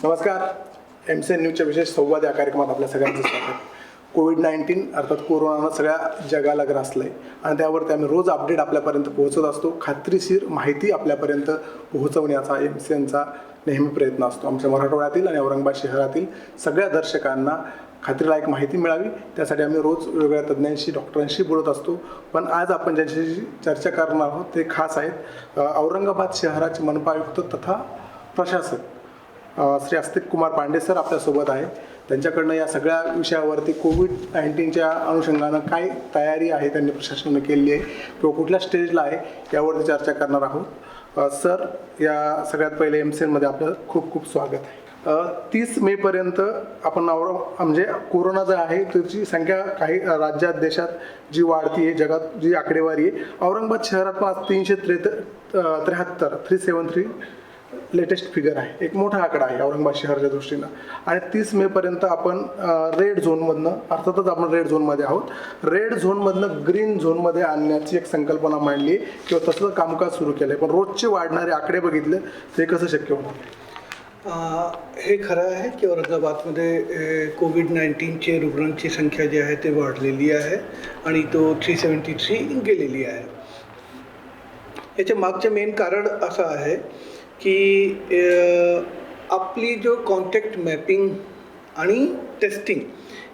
नमस्कार. MCN न्यूजच्या विशेष संवाद या कार्यक्रमात आपल्या सगळ्यांचं स्वागत. कोविड-19 अर्थात कोरोनानं सगळ्या जगाला ग्रासलं आहे आणि त्यावरती आम्ही रोज अपडेट आपल्यापर्यंत पोहोचत असतो. खात्रीशीर माहिती आपल्यापर्यंत पोहोचवण्याचा MCNचा नेहमी प्रयत्न असतो. आमच्या मराठवाड्यातील आणि औरंगाबाद शहरातील सगळ्या दर्शकांना खात्रीलायक माहिती मिळावी त्यासाठी आम्ही रोज वेगवेगळ्या तज्ज्ञांशी डॉक्टरांशी बोलत असतो. पण आज आपण ज्यांच्याशी चर्चा करणार आहोत ते खास आहेत औरंगाबाद शहराचे मनपा आयुक्त तथा प्रशासक श्री अस्तिक कुमार पांडे सर आपल्यासोबत आहे. त्यांच्याकडनं या सगळ्या विषयावरती कोविड-19च्या अनुषंगानं काय तयारी आहे त्यांनी प्रशासनानं केली आहे किंवा कुठल्या स्टेजला आहे यावरती चर्चा करणार आहोत. सर, या सगळ्यात पहिले MCNमध्ये आपलं खूप खूप स्वागत आहे. 30 मेपर्यंत आपण म्हणजे कोरोना जो आहे त्याची संख्या काही राज्यात देशात जी वाढती आहे, जगात जी आकडेवारी आहे, औरंगाबाद शहरात पण आज 373 लेटेस्ट फिगर आहे. एक मोठा आकडा आहे औरंगाबाद शहराच्या दृष्टीनं. आणि 30 मेपर्यंत आपण रेड झोनमधनं, अर्थातच आपण रेड झोनमध्ये आहोत, रेड झोनमधनं ग्रीन झोनमध्ये आणण्याची एक संकल्पना मांडली आहे किंवा तसं कामकाज सुरू केलं आहे. पण रोजचे वाढणारे आकडे बघितले ते कसं शक्य होणार? हे खरं आहे की औरंगाबादमध्ये कोविड-19चे रुग्णांची संख्या जी आहे ते वाढलेली आहे आणि तो 373 गेलेली आहे. याच्या मागचं मेन कारण असं आहे की आपली जो कॉन्टॅक्ट मॅपिंग आणि टेस्टिंग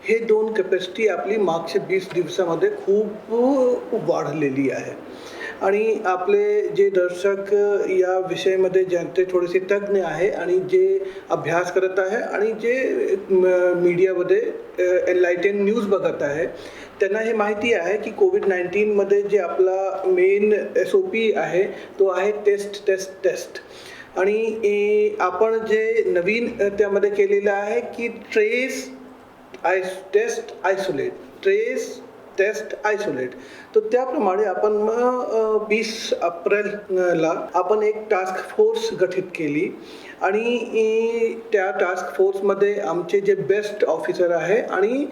हे दोन कॅपॅसिटी आपली मागच्या 20 दिवसामध्ये खूप वाढलेली आहे. आणि आपले जे दर्शक या विषयामध्ये ज्यांचे थोडेसे तज्ज्ञ आहे आणि जे अभ्यास करत आहे आणि जे मीडियामध्ये एनलायटेन न्यूज बघत आहे त्यांना हे माहिती आहे की कोविड-19मध्ये जे आपला मेन SOP आहे तो आहे टेस्ट टेस्ट टेस्ट. आणि आपण जे नवीन त्यामध्ये केलेलं आहे की टेस्ट आयसोलेट. तर त्याप्रमाणे आपण 20 एप्रिलला आपण एक टास्क फोर्स गठीत केली आणि त्या टास्क फोर्समध्ये आमचे जे बेस्ट ऑफिसर आहे आणि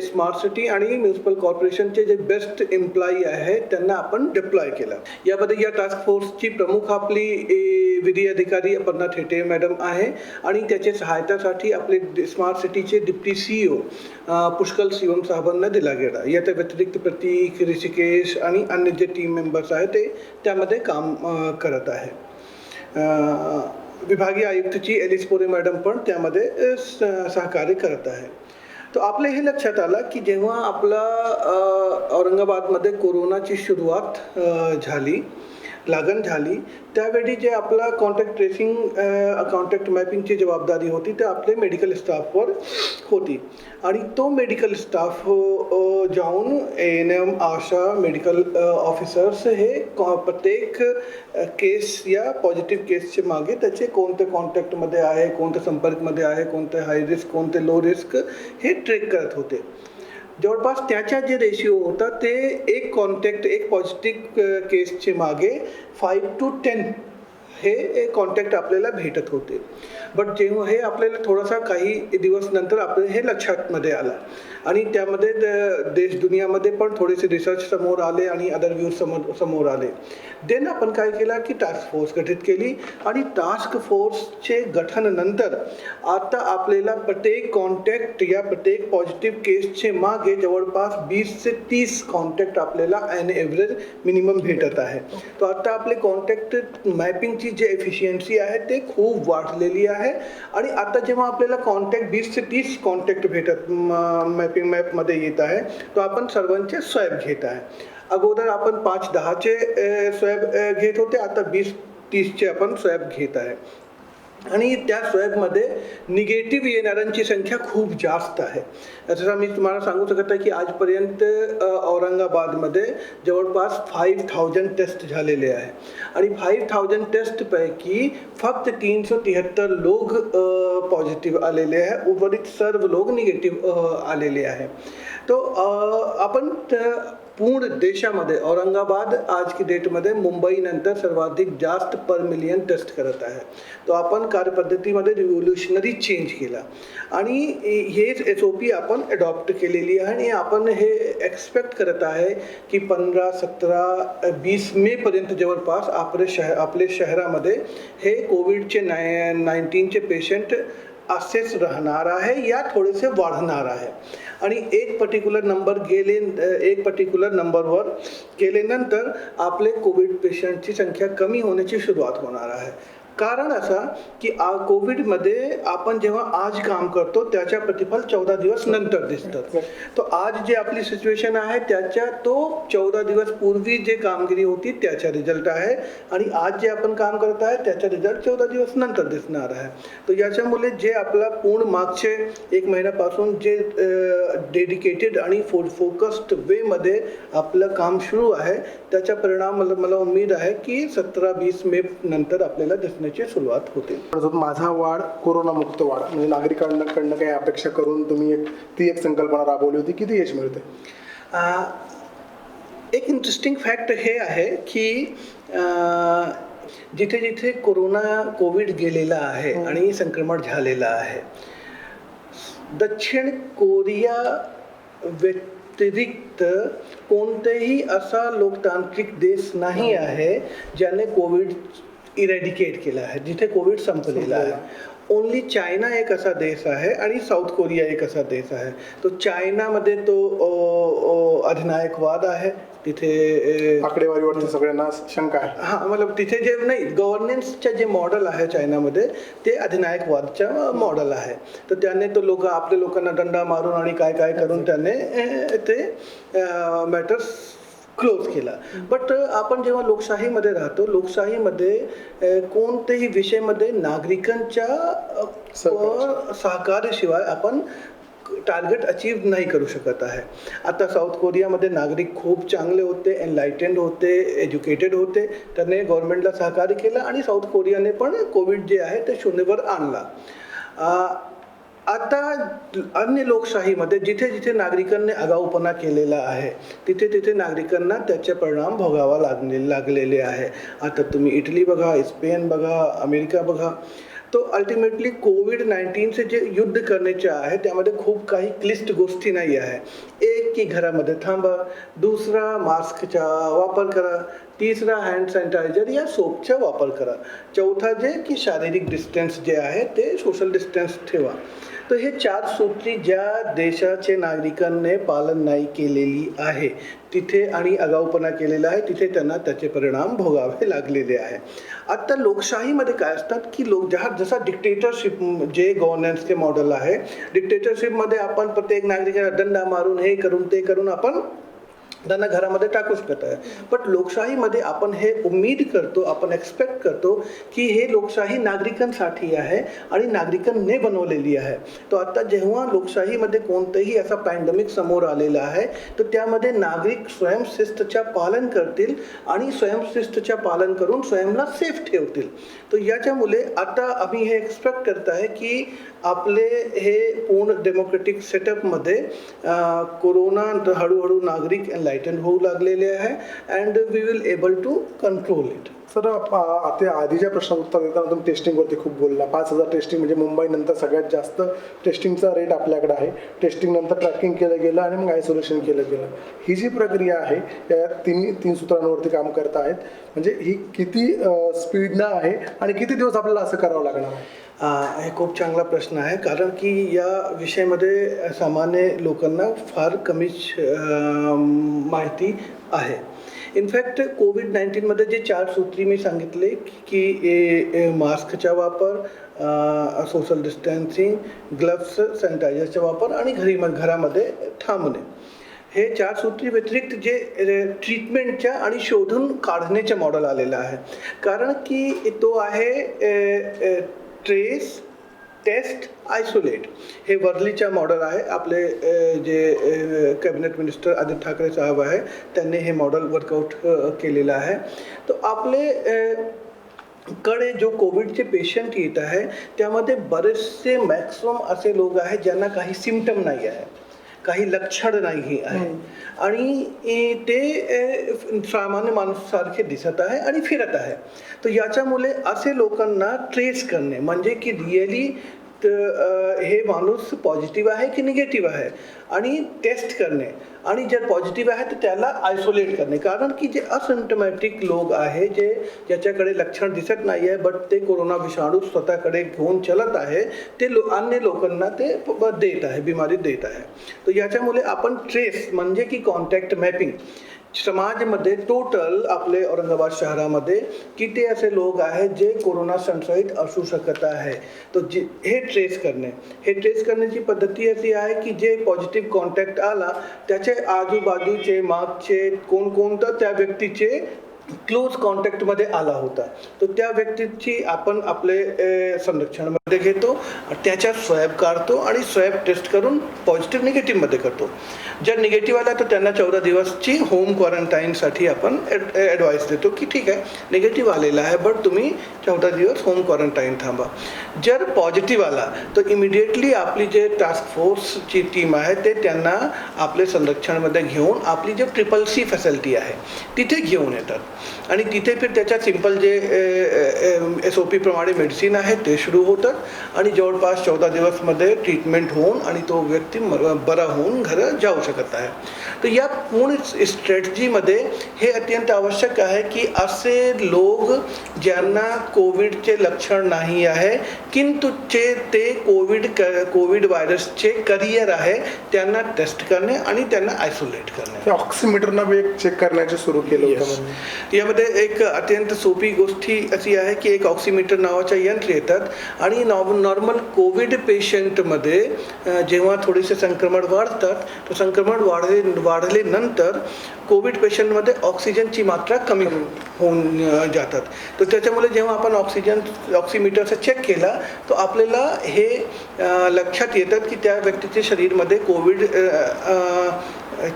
स्मार्ट सिटी आणि म्युनिसिपल कॉर्पोरेशनचे जे बेस्ट एम्प्लॉई आहे त्यांना आपण डिप्लॉय केलं. यामध्ये या टास्क फोर्सची प्रमुख आपली विधी अधिकारी अपर्णा थेटे मॅडम आहे आणि त्याच्या सहायतासाठी आपले स्मार्ट सिटीचे डिप्टी CEO पुष्कळ शिवम साहेबांना दिला गेला. याच्या व्यतिरिक्त प्रतीक, ऋषिकेश आणि अन्य जे टीम मेंबर्स आहेत ते त्यामध्ये काम करत आहे. विभागीय आयुक्तची एलिस पोरे मॅडम पण त्यामध्ये सहकार्य करत आहे. तर आपल्या हे लक्षात आलं की जेव्हा आपला औरंगाबादमध्ये कोरोनाची सुरुवात लागण झाली त्यावेळी जे आपला कॉन्टॅक्ट ट्रेसिंग कॉन्टॅक्ट मॅपिंगची जबाबदारी होती ते आपले मेडिकल स्टाफवर होती. आणि तो मेडिकल स्टाफ जाऊन ANM, आशा, मेडिकल ऑफिसर्स हे प्रत्येक केस या पॉझिटिव्ह केसचे मागे त्याचे कोणते कॉन्टॅक्टमध्ये आहे, कोणत्या संपर्कमध्ये आहे, कोणते हाय रिस्क, कोणते लो रिस्क हे ट्रेक करत होते. जवळपास त्याचा जे रेशिओ होता ते एक पॉझिटिव्ह केसचे मागे 5 to 10 हे कॉन्टॅक्ट आपल्याला भेटत होते. बट जेव्हा हे आपल्याला थोडासा काही दिवस नंतर आपल्याला हे लक्षात आलं आणि त्यामध्ये देश दुनियामध्ये पण थोडेसे रिसर्च समोर आले आणि अदर व्ह्यूज समोर आले. देन आपण काय केलं की टास्क फोर्स गठीत केली आणि टास्क फोर्सचे गठनानंतर आता आपल्याला प्रत्येक कॉन्टॅक्ट या प्रत्येक पॉझिटिव्ह केसचे मागे जवळपास 20 ते 30 कॉन्टॅक्ट आपल्याला ॲन एव्हरेज मिनिमम भेटत आहे. तर आता आपले कॉन्टॅक्ट मॅपिंगची जे एफिशियन्सी आहे ते खूप वाढलेली आहे. आणि आता जेव्हा आपल्याला कॉन्टॅक्ट 20 ते 30 कॉन्टॅक्ट भेटत मॅपमध्ये येत आहे तो आपण सर्वांचे स्वॅब घेत आहे. अगोदर आपण 5-10चे स्वॅब घेत होते, आता 20-30चे आपण स्वॅब घेत आहे. आणि त्या स्वॅबमध्ये निगेटिव्ह येणाऱ्यांची संख्या खूप जास्त आहे. जसं मी तुम्हाला सांगू शकत आहे की आजपर्यंत औरंगाबादमध्ये जवळपास 5000 टेस्ट झालेले आहे आणि 5000 टेस्टपैकी फक्त 373 लोक पॉझिटिव्ह आलेले आहे, उर्वरित सर्व लोक निगेटिव्ह आलेले आहे. तो आपण पूर्ण देशामध्ये औरंगाबाद आज की डेटमध्ये मुंबईनंतर सर्वाधिक जास्त पर मिलियन टेस्ट करत आहे. तो आपण कार्यपद्धतीमध्ये रिव्होल्युशनरी चेंज केला आणि हेच SOP आपण अडॉप्ट केलेली आहे आणि आपण हे एक्सपेक्ट करत आहे की 15, 17, 20 मेपर्यंत जवळपास आपल्या शहरामध्ये हे कोविडचे 19चे पेशंट असेच राहणार आहे या थोडेसे वाढणार आहे आणि एक पर्टिक्युलर नंबरवर गेल्यानंतर आपले कोविड पेशंटची संख्या कमी होण्याची सुरुवात होणार आहे. कारण असा की कोविडमध्ये आपण जेव्हा आज काम करतो त्याच्या प्रतिफल 14 दिवस नंतर दिसतात. तो आज जे आपली सिच्युएशन आहे त्याच्या तो 14 दिवस पूर्वी जे कामगिरी होती त्याचा रिझल्ट आहे आणि आज जे आपण काम करत आहे त्याचा रिझल्ट 14 दिवस नंतर दिसणार आहे. तर याच्यामुळे जे आपला पूर्ण मागचे 1 महिन्यापासून जे डेडिकेटेड आणि फोकस्ड वेमध्ये आपलं काम सुरू आहे त्याचा परिणाम मला उम्मीद आहे की 17-20 मे नंतर आपल्याला दिसण्याची सुरुवात होते. माझा वाढ कोरोनामुक्त वाढ म्हणजे नागरिकांकडनं काही अपेक्षा करून तुम्ही ती एक संकल्पना राबवली होती. किती यश मिळते? एक इंटरेस्टिंग फॅक्ट हे आहे की जिथे जिथे कोविड गेलेला आहे आणि संक्रमण झालेलं आहे, दक्षिण कोरिया व्यतिरिक्त कोणतेही असा लोकतांत्रिक देश नाही आहे ज्याने कोविड इरॅडिकेट केला आहे, जिथे कोविड संपलेला आहे. ओनली चायना एक असा देश आहे आणि साऊथ कोरिया एक असा देश आहे. तो चायनामध्ये तो अधिनायकवाद आहे, तिथे आकडेवारीवरती सगळ्यांना शंका आहे. हां, मतलब तिथे जे नाही गव्हर्नन्सचे जे मॉडेल आहे चायनामध्ये ते अधिनायकवादच्या मॉडेल आहे. तर त्याने तो आपल्या लोकांना दंडा मारून आणि काय काय करून त्याने ते मॅटर्स क्लोज केला. बट आपण जेव्हा लोकशाहीमध्ये राहतो, लोकशाहीमध्ये कोणत्याही विषयामध्ये नागरिकांच्या सहकार्याशिवाय आपण टार्गेट अचीव नाही करू शकत आहे. आता साऊथ कोरियामध्ये नागरिक खूप चांगले होते, एनलायटेंड होते, एज्युकेटेड होते, त्याने गव्हर्नमेंटला सहकार्य केलं आणि साऊथ कोरियाने पण कोविड जे आहे ते शून्यावर आणला. आता अन्य लोकशाहीमध्ये जिथे जिथे नागरिकांनी आगाऊपणा केलेला आहे तिथे तिथे नागरिकांना त्याचे परिणाम भोगावा लागलेले आहे. आता तुम्ही इटली बघा, स्पेन बघा, अमेरिका बघा. तो अल्टिमेटली कोविड-19 जे युद्ध करण्याचे आहे त्यामध्ये खूप काही क्लिष्ट गोष्टी नाही आहे. एक की घरामध्ये थांबा, दुसरा मास्कचा वापर करा, तिसरा हँड सॅनिटायझर या सोपचा वापर करा, चौथा जे की शारीरिक डिस्टन्स जे आहे ते सोशल डिस्टन्स ठेवा. तर हे 4 सूत्री ज्या देशाचे नागरिकांनी पालन नाही केलेली आहे तिथे आणि आगाऊपणा केलेला आहे तिथे त्यांना त्याचे परिणाम भोगावे लागलेले आहे. आता लोकशाहीमध्ये काय असतात की जसा डिक्टेटरशिप जे गव्हर्नन्सचे मॉडेल आहे, डिक्टेटरशिपमध्ये आपण प्रत्येक नागरिकाला दंडा मारून हे करून ते करून आपण त्यांना घरामध्ये टाकू शकत आहे. बट लोकशाहीमध्ये आपण हे उम्मीद करतो, आपण एक्सपेक्ट करतो की हे लोकशाही नागरिकांसाठी आहे आणि नागरिकांनी बनवलेली आहे. तर आता जेव्हा लोकशाहीमध्ये कोणतंही असा पॅन्डेमिक समोर आलेला आहे तर त्यामध्ये नागरिक स्वयंशिस्तच्या पालन करतील आणि स्वयंशिस्तच्या पालन करून स्वयंला सेफ ठेवतील. तर याच्यामुळे आता आम्ही हे एक्सपेक्ट करत आहे की आपले हे पूर्ण डेमोक्रेटिक सेटअपमध्ये कोरोना हळूहळू नागरिक एनलायटन होऊ लागलेले आहे and we will able to control it. Sir, आता आधीच्या प्रश्नात उत्तर देताना तुम्ही टेस्टिंगवरती खूप बोलला. 5,000 टेस्टिंग म्हणजे मुंबईनंतर सगळ्यात जास्त टेस्टिंगचा रेट आपल्याकडे आहे. टेस्टिंग नंतर ट्रॅकिंग केलं गेलं आणि मग आयसोलेशन केलं गेलं. ही जी प्रक्रिया आहे या तीन सूत्रांवरती काम करत आहेत. म्हणजे ही किती स्पीडनं आहे आणि किती दिवस आपल्याला असं करावं लागणार आहे? हे खूप चांगला प्रश्न आहे कारण की या विषयामध्ये सामान्य लोकांना फार कमीच माहिती आहे. इनफॅक्ट कोविड-19मध्ये जे 4 सूत्री मी सांगितले की मास्कचा वापर, सोशल डिस्टन्सिंग, ग्लव्स, सॅनिटायझरचा वापर आणि घरामध्ये थांबणे, हे 4 सूत्री व्यतिरिक्त जे ट्रीटमेंटच्या आणि शोधून काढण्याचे मॉडेल आलेलं आहे. कारण की तो आहे ट्रेस, टेस्ट, आयसोलेट. हे वर्लीच्या मॉडेल आहे. आपले जे कॅबिनेट मिनिस्टर आदित्य ठाकरे साहेब आहे त्यांनी हे मॉडेल वर्कआउट केलेलं आहे. तर आपले कडे जो कोविडचे पेशंट येत आहे त्यामध्ये बरेचसे मॅक्सिमम असे लोक आहेत ज्यांना काही सिम्पटम नाही आहे, काही लक्षण नाही आहे आणि ते सामान्य माणसासारखे दिसत आहे आणि फिरत आहे. तर याच्यामुळे असे लोकांना ट्रेस करणे म्हणजे की रिअली तर हे माणूस पॉझिटिव्ह आहे की निगेटिव्ह आहे आणि टेस्ट करणे आणि जर पॉझिटिव्ह आहे तर त्याला आयसोलेट करणे. कारण की जे असिम्टमॅटिक लोक आहे ज्याच्याकडे लक्षण दिसत नाही आहे बट ते कोरोना विषाणू स्वतःकडे घेऊन चलत आहे ते अन्य लोकांना ते देत आहे, बिमारी देत आहे. तर याच्यामुळे आपण ट्रेस म्हणजे की कॉन्टॅक्ट मॅपिंग समाजामध्ये टोटल आपले औरंगाबाद शहरामध्ये किती असे लोक आहेत जे कोरोना संशयित असू शकत आहे. तर हे ट्रेस करण्याची पद्धती अशी आहे की जे पॉझिटिव्ह कॉन्टॅक्ट आला त्याचे आजूबाजूचे मागचे कोणतं त्या व्यक्तीचे क्लोज कॉन्टॅक्टमध्ये आला होता तर त्या व्यक्तीची आपण आपले संरक्षणामध्ये घेतो, त्याच्या स्वॅब काढतो आणि स्वॅब टेस्ट करून पॉझिटिव्ह निगेटिव्हमध्ये करतो. जर निगेटिव्ह आला तर त्यांना 14 दिवसची होम क्वारंटाईनसाठी आपण ॲडवाईस देतो की ठीक आहे निगेटिव्ह आलेला आहे बट तुम्ही 14 दिवस होम क्वारंटाईन थांबा. जर पॉझिटिव्ह आला तर इमिडिएटली आपली जे टास्क फोर्सची टीम आहे ते त्यांना आपले संरक्षणामध्ये घेऊन आपली जे CCC फॅसिलिटी आहे तिथे घेऊन येतात आणि तिथे फिर त्याच्यात सिंपल जे SOP प्रमाणे मेडिसिन आहे ते सुरू होतात आणि जवळपास 14 दिवसमध्ये ट्रीटमेंट होऊन आणि तो व्यक्ती बरा होऊन घरं जाऊ शकत आहे. तर या पूर्ण स्ट्रॅटजीमध्ये हे अत्यंत आवश्यक आहे की असे लोक ज्यांना कोविडचे लक्षण नाही आहे किंतु ते कोविड व्हायरसचे करियर आहे त्यांना टेस्ट करणे आणि त्यांना आयसोलेट करणे. ऑक्सिमीटरनं बी एक चेक करण्याचे सुरू केलं होतं. यामध्ये एक अत्यंत सोपी गोष्टी अशी आहे की एक ऑक्सिमीटर नावाचं यंत्र येतात आणि नॉर्मल कोविड पेशंटमध्ये जेव्हा थोडेसे संक्रमण वाढतात तर संक्रमण वाढल्यानंतर कोविड पेशंटमध्ये ऑक्सिजनची मात्रा कमी होऊन जातात. तर त्याच्यामुळे जेव्हा आपण ऑक्सिमीटरचा चेक केला तर आपल्याला हे लक्षात येतात की त्या व्यक्तीच्या शरीरमध्ये कोविड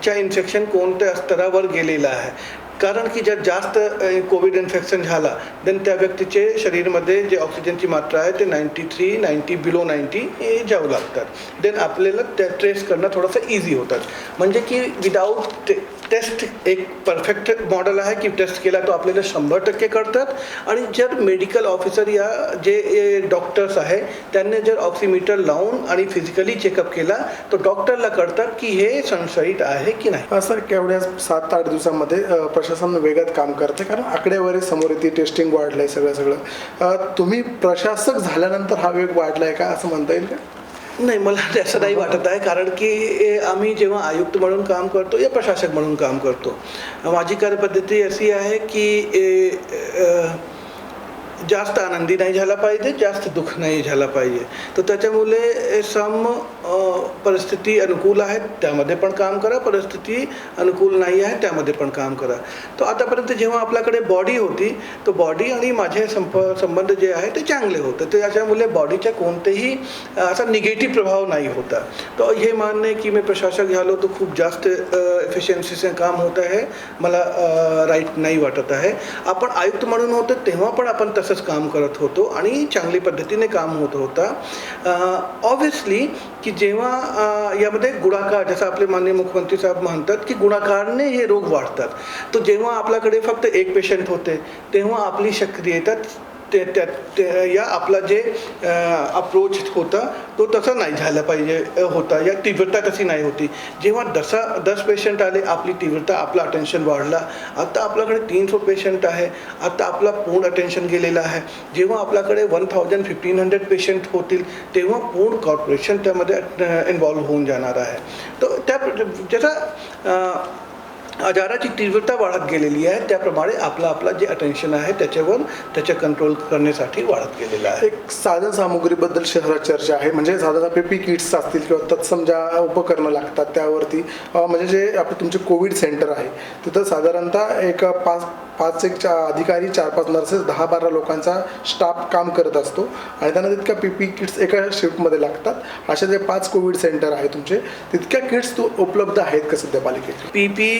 च्या इन्फेक्शन कोणत्या स्तरावर गेलेलं आहे. कारण की जर जास्त कोविड इन्फेक्शन झाला देन त्या व्यक्तीचे शरीरमध्ये जे ऑक्सिजनची मात्रा आहे ते 93, 90 बिलो 90 हे जाऊ लागतात. देन आपल्याला त्या ट्रेस करणं थोडंसं इझी होतात. म्हणजे की विदाऊट टेस्ट एक परफेक्ट मॉडेल आहे की टेस्ट केला तो आपल्याला 100% करतात आणि जर मेडिकल ऑफिसर या जे डॉक्टर्स आहे त्यांनी जर ऑक्सिमीटर लावून आणि फिजिकली चेकअप केला तर डॉक्टरला कळतात की हे संशयित आहे की नाही. सर केवढ्या 7-8 दिवसामध्ये प्रशासन वेगात काम करते कारण आकडेवारी समोर येते, टेस्टिंग वाढलंय सगळं. तुम्ही प्रशासक झाल्यानंतर हा वेग वाढलाय का असं म्हणता येईल का? नाही, मला असं नाही वाटत आहे. कारण की आम्ही जेव्हा आयुक्त म्हणून काम करतो या प्रशासक म्हणून काम करतो माझी कार्यपद्धती अशी आहे की जास्त आनंदी नाही झाला पाहिजे, जास्त दुःख नाही झाला पाहिजे. तर त्याच्यामुळे परिस्थिती अनुकूल आहेत त्यामध्ये पण काम करा, परिस्थिती अनुकूल नाही आहे त्यामध्ये पण काम करा. तर आतापर्यंत जेव्हा आपल्याकडे बॉडी होती तर बॉडी आणि माझे संबंध जे आहे ते चांगले होते. तर याच्यामुळे बॉडीचा कोणतेही असा निगेटिव्ह प्रभाव नाही होता. तर हे मानणं आहे की मी प्रशासक झालो तर खूप जास्त एफिशियन्सीचे काम होत आहे मला राईट नाही वाटत आहे. आपण आयुक्त म्हणून होतो तेव्हा पण आपण तसंच काम करत होतो आणि चांगली पद्धतीने काम होत होता. ऑब्व्हियसली की जेव्हा यामध्ये गुणाकार जसं आपले माननीय मुख्यमंत्री साहेब म्हणतात की गुणाकारने हे रोग वाढतात. तर जेव्हा आपल्याकडे फक्त एक पेशंट होते तेव्हा आपली सक्रियता या आपला जे अप्रोच होता तो तसा नाही झाला पाहिजे होता या तीव्रता तशी नाही होती. जेव्हा 10 पेशंट आले आपली तीव्रता आपला अटेन्शन वाढला. आता आपल्याकडे 300 पेशंट आहे, आता आपला पूर्ण अटेन्शन गेलेला आहे. जेव्हा आपल्याकडे 1500 पेशंट होतील तेव्हा पूर्ण कॉर्पोरेशन त्यामध्ये इन्व्हॉल्व होऊन जाणार आहे. तर त्याचा आजाराची तीव्रता वाढत गेलेली आहे त्याप्रमाणे आपला जे अटेन्शन आहे त्याच्या कंट्रोल करण्यासाठी वाढत गेलेलं आहे. एक साधन सामुग्रीबद्दल शहरात चर्चा आहे. म्हणजे साधारण PPE किट्स असतील किंवा तत्सम ज्या उपकरणं लागतात त्यावरती म्हणजे जे आपलं तुमचे कोविड सेंटर आहे तिथं साधारणतः एक 5 अधिकारी 4-5 नर्सेस 10-12 लोकांचा स्टाफ काम करत असतो आणि त्यांना तितक्या PPE किट्स एका शिफ्टमध्ये लागतात. अशा जे 5 कोविड सेंटर आहे तुमचे तितक्या किट्स उपलब्ध आहेत का सध्या पालिकेत? PPE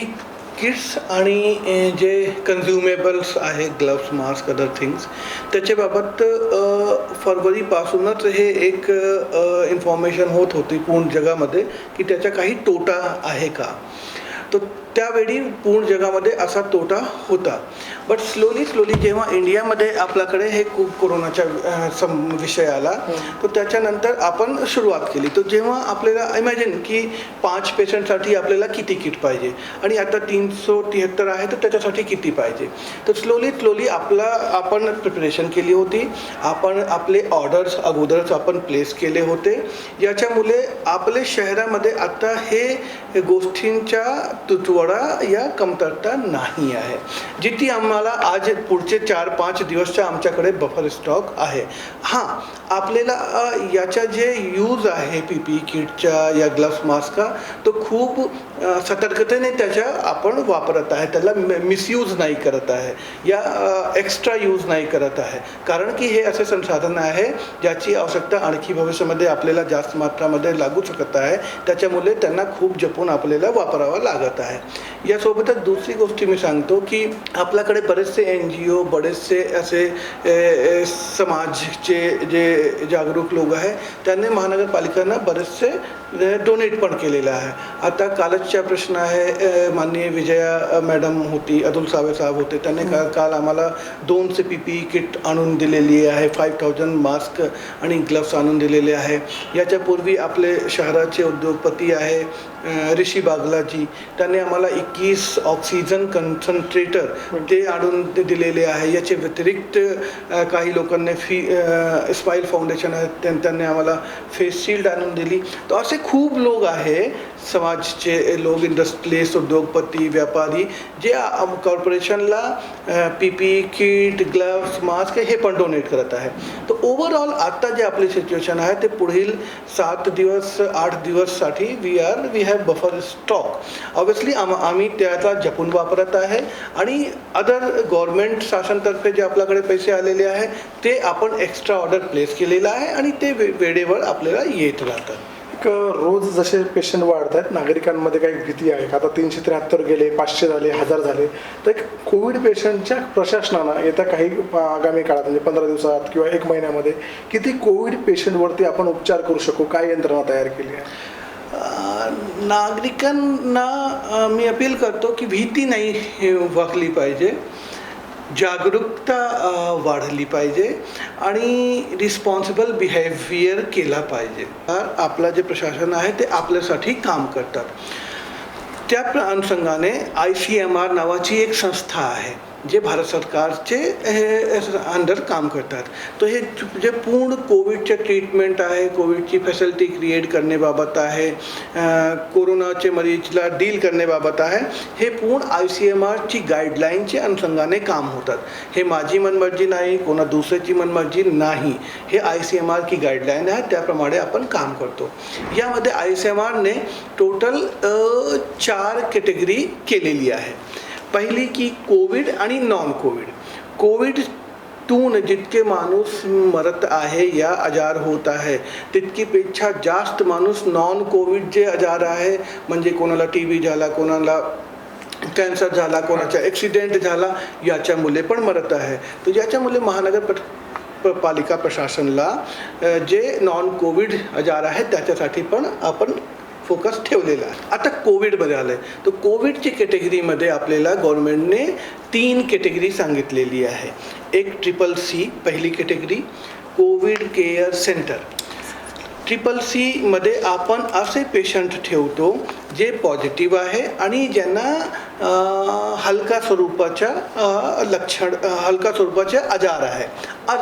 किट्स आणि जे कन्झ्युमेबल्स आहे ग्लव्स, मास्क, अदर थिंग्स त्याच्याबाबत फरवरीपासूनच हे एक इन्फॉर्मेशन होत होती पूर्ण जगामध्ये की त्याचा काही तोटा आहे का. तर त्यावेळी पूर्ण जगामध्ये असा तोटा होता. बट स्लोली जेव्हा इंडियामध्ये आपल्याकडे हे कोरोनाचा विषय आला, तर त्याच्यानंतर आपण सुरुवात केली. तर जेव्हा आपल्याला इमॅजिन की 5 पेशंटसाठी आपल्याला किती किट पाहिजे आणि आता 373 आहे, तर त्याच्यासाठी किती पाहिजे. तर स्लोली आपण प्रिपरेशन केली होती. आपण आपले ऑर्डर्स अगोदरच आपण प्लेस केले होते. याच्यामुळे आपल्या शहरामध्ये आता हे गोष्टींचा तुटवडा या कमतरता नाही आहे, जिथे आम्हाला आज पुढचे 4-5 दिवसचा आमच्याकडे बफर स्टॉक आहे. हां, आपल्याला याचा जे यूज आहे PPE किटचा या ग्लव्स मास्कचा, तो खूप सतर्कतेने त्याचा आपण वापरत आहे. त्याला मिसयूज नाही करत आहे या एक्स्ट्रा यूज नाही करत आहे, कारण की हे असे संसाधन आहे ज्याची आवश्यकता आणखी भविष्यामध्ये आपल्याला जास्त मात्रामध्ये लागू शकत आहे. त्याच्यामुळे त्यांना खूप जपून आपल्याला वापरावं लागत आहे. यासोबतच दुसरी गोष्ट मी सांगतो की आपल्याकडे बरेचसे NGO, बरेचसे असे समाजचे जे जागरूक लोक आहे, त्यांनी महानगरपालिकांना बरेचसे डोनेट पण केलेलं आहे. आता कालचा प्रश्न आहे, माननीय विजया मॅडम होती, अतुल सावे साहेब होते, त्यांनी काल आम्हाला 200 PPE किट आणून दिलेली आहे, 5000 मास्क आणि ग्लव्स आणून दिलेले आहे. याच्यापूर्वी आपले शहराचे उद्योगपती आहे ऋषी बागलाजी, त्यांनी आम्हाला 21 ऑक्सिजन कन्सन्ट्रेटर ते आणून दिलेले आहे. याचे व्यतिरिक्त काही लोकांनी स्माईल फाउंडेशन आहे, त्यांनी आम्हाला फेस शील्ड आणून दिली. तर असे खूप लोक आहे, समाजचे लोक, इंडस्ट्रीज, उद्योगपती, व्यापारी, जे कॉर्पोरेशनला PPE किट, ग्लव्स, मास्क हे पण डोनेट करत आहे. तर ओव्हरऑल आता जे आपली सिच्युएशन आहे, ते पुढील 7 दिवस 8 दिवससाठी we have buffer stock. Obviously आम्ही त्याचा जपून वापरत आहे आणि अदर गव्हर्नमेंट शासनतर्फे जे आपल्याकडे पैसे आलेले आहे, ते आपण एक्स्ट्रा ऑर्डर प्लेस केलेला आहे आणि ते वेळेवर आपल्याला येत राहतात. रोज जसे पेशंट वाढत आहेत, नागरिकांमध्ये काही भीती आहे. आता 373 गेले, 500 झाले, 1000 झाले. तर एक कोविड पेशंटच्या प्रशासनानं येत्या काही आगामी काळात म्हणजे 15 दिवसात किंवा 1 महिन्यामध्ये किती कोविड पेशंटवरती आपण उपचार करू शकू, काय यंत्रणा तयार केली आहे? नागरिकांना मी अपील करतो की भीती नाही वागली पाहिजे, जागरूकता वाढली पाहिजे आणि रिस्पॉन्सिबल बिहेवियर केला पाहिजे. आपलं जे प्रशासन आहे ते आपल्यासाठी काम करतात. त्या अनुषंगाने ICMR नावाची एक संस्था आहे, जे भारत सरकारचे अंडर काम करतात. तर हे जे पूर्ण कोविडचे ट्रीटमेंट आहे, कोविडची फॅसिलिटी क्रिएट करण्याबाबत आहे, कोरोनाचे मरीजला डील करण्याबाबत आहे, हे पूर्ण ICMRची गाईडलाईनचे अनुषंगाने काम होतात. हे माझी मनमर्जी नाही, कोणा दुसऱ्याची मनमर्जी नाही, हे ICMR की गाईडलाईन आहे, त्याप्रमाणे आपण काम करतो. यामध्ये ICMRने टोटल 4 कॅटेगरी केलेली आहे. पहिली की कोविड आणि नॉन कोविड. कोविडतून जितके माणूस मरत आहे या आजार होत आहे, तितकीपेक्षा जास्त माणूस नॉन कोविड जे आजार आहे, म्हणजे कोणाला TB झाला, कोणाला कॅन्सर झाला, कोणाचा ॲक्सिडेंट झाला, याच्यामुळे पण मरत आहे. तर याच्यामुळे महानगरपालिका प्रशासनला जे नॉन कोविड आजार आहे त्याच्यासाठी पण आपण फोकस ठेवलेला आहे. आता कोविडमध्ये आलं आहे, तर कोविडची कॅटेगरीमध्ये आपल्याला गव्हर्नमेंटने 3 कॅटेगरी सांगितलेली आहे. एक CCC पहिली category, Covid care centre. CCC मध्ये आपण असे पेशंट ठेवतो जे पॉझिटिव्ह आहे आणि ज्यांना हलका स्वरूपाचे आजार आहे,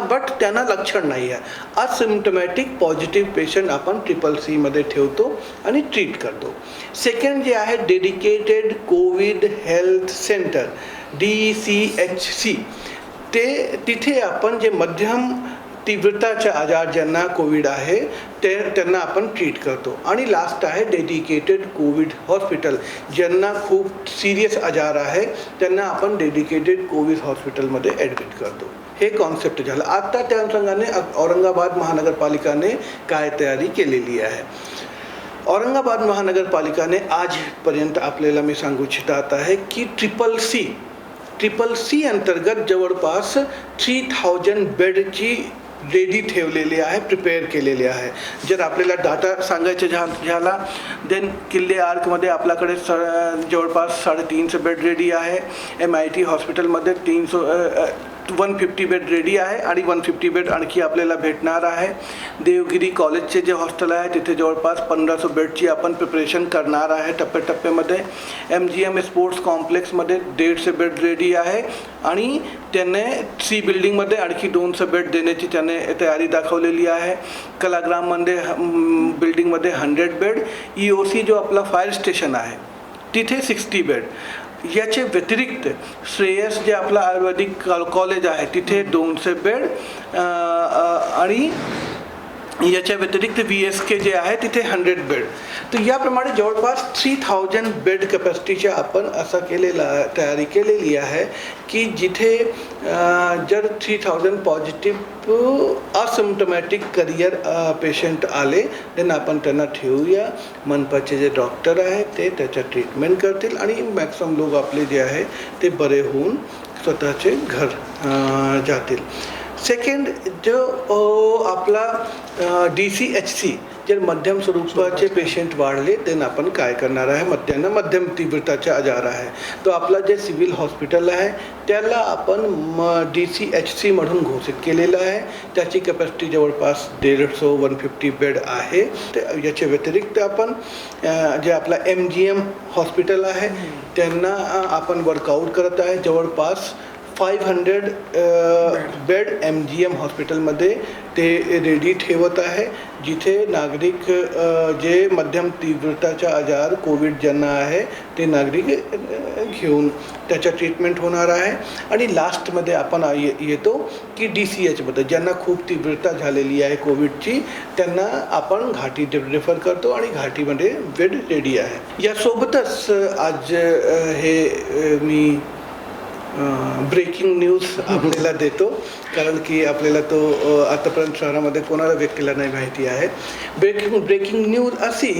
बट त्यांना लक्षण नाही आहे. असिम्प्टमॅटिक पॉझिटिव्ह पेशंट आपण CCC मध्ये ठेवतो आणि ट्रीट करतो. सेकंड जे आहे dedicated Covid health centre, DCHC. तिथे आपण जे मध्यम तीव्रताचे आजार ज्यांना कोविड आहे त्यांना आपण ट्रीट करतो. आणि लास्ट आहे डेडिकेटेड कोविड हॉस्पिटल, ज्यांना खूप सिरियस आजार आहे त्यांना आपण डेडिकेटेड कोविड हॉस्पिटलमध्ये ॲडमिट करतो. हे कॉन्सेप्ट झालं. आता त्या अनुषंगाने औरंगाबाद महानगरपालिकाने काय तयारी केलेली आहे. औरंगाबाद महानगरपालिकाने आजपर्यंत आपल्याला मी सांगू इच्छित आहे की CCC अंतर्गत जवळपास 3000 बेडची रेडी ठेवलेली आहे, प्रिपेअर केलेली आहे. जर आपल्याला डाटा सांगायचे झाला देन किल्ले आर्कमध्ये आपल्याकडे जवळपास 350 बेड रेडी आहे. MIT हॉस्पिटलमध्ये 150 बेड रेडी आहे आणि 150 बेड आणखी आपल्याला भेटणार आहे. देवगिरी कॉलेजचे जे हॉस्टेल आहे तिथे जवळपास 1500 बेडची आपण प्रिपरेशन करणार आहे टप्प्याटप्प्यामध्ये. MGM स्पोर्ट्स कॉम्प्लेक्समध्ये 150 बेड रेडी आहे आणि त्याने C बिल्डिंगमध्ये आणखी 200 बेड देण्याची त्याने तयारी दाखवलेली आहे. कलाग्राममध्ये बिल्डिंगमध्ये 100 बेड. EOC जो आपला फायर स्टेशन आहे तिथे 60 बेड. याचे व्यतिरिक्त श्रेयस जे आपलं आयुर्वेदिक कॉलेज आहे तिथे 200 बेड आणि याच्या व्यतिरिक्त VSK जे आहे तिथे 100 बेड. तर याप्रमाणे जवळपास 3000 बेड कॅपॅसिटीच्या आपण असं तयारी केलेली आहे की जिथे जर 3000 पॉझिटिव्ह असिम्प्टमॅटिक करियर पेशंट आले तर आपण त्यांना ठेवूया. मनपाचे जे डॉक्टर आहेत ते त्याच्या ट्रीटमेंट करतील आणि मॅक्सिमम लोक आपले जे आहे ते बरे होऊन स्वतःचे घर जातील. सेकंड जो आपला DCHC जर मध्यम स्वरूपाचे पेशंट वाढले तर आपण काय करणार आहे. मध्यम तीव्रताचा आजार आहे तो आपला जे सिव्हिल हॉस्पिटल आहे त्याला आपण DCHC म्हणून घोषित केलेलं आहे. त्याची कॅपॅसिटी जवळपास 150 बेड आहे. याच्या व्यतिरिक्त आपण जे आपला MGM हॉस्पिटल आहे त्यांना आपण वर्कआउट करत आहे. जवळपास 500 बेड MGM हॉस्पिटलमध्ये ते रेडी ठेवत आहे जिथे नागरिक जे मध्यम तीव्रताचा आजार कोविड ज्यांना आहे ते नागरिक घेऊन त्याच्या ट्रीटमेंट होणार आहे. आणि लास्टमध्ये आपण येतो की DCHमध्ये ज्यांना खूप तीव्रता झालेली आहे कोविडची त्यांना आपण घाटी रेफर करतो आणि घाटीमध्ये बेड रेडी आहे. यासोबतच आज हे मी ब्रेकिंग न्यूज आपल्याला देतो कारण की आपल्याला तो आतापर्यंत शहरामध्ये कोणाला व्यक्तीला नाही माहिती आहे. ब्रेकिंग न्यूज अशी